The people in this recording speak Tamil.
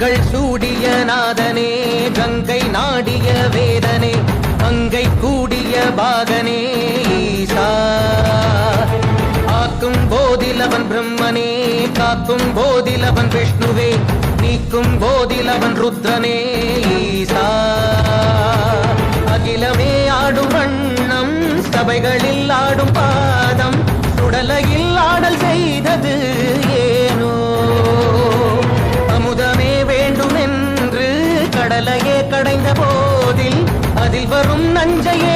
கண்கள் சூடிய நாதனே கங்கை நாடிய வேதனே அங்கை கூடிய பாகனே ஈசா ஆக்கும் போதிலவன் பிரம்மனே காக்கும் போதிலவன் விஷ்ணுவே நீக்கும் போதிலவன் ருத்ரனே ஈசா அகிலமே ஆடும் வண்ணம் சபைகளில் ஆடும் பாதம் சுடலையில் ஆடல் செய்தது ஏனோ அமுதமே வேண்டும் என்று கடலையே கடைந்த போதில் அதில் வரும் நஞ்சையே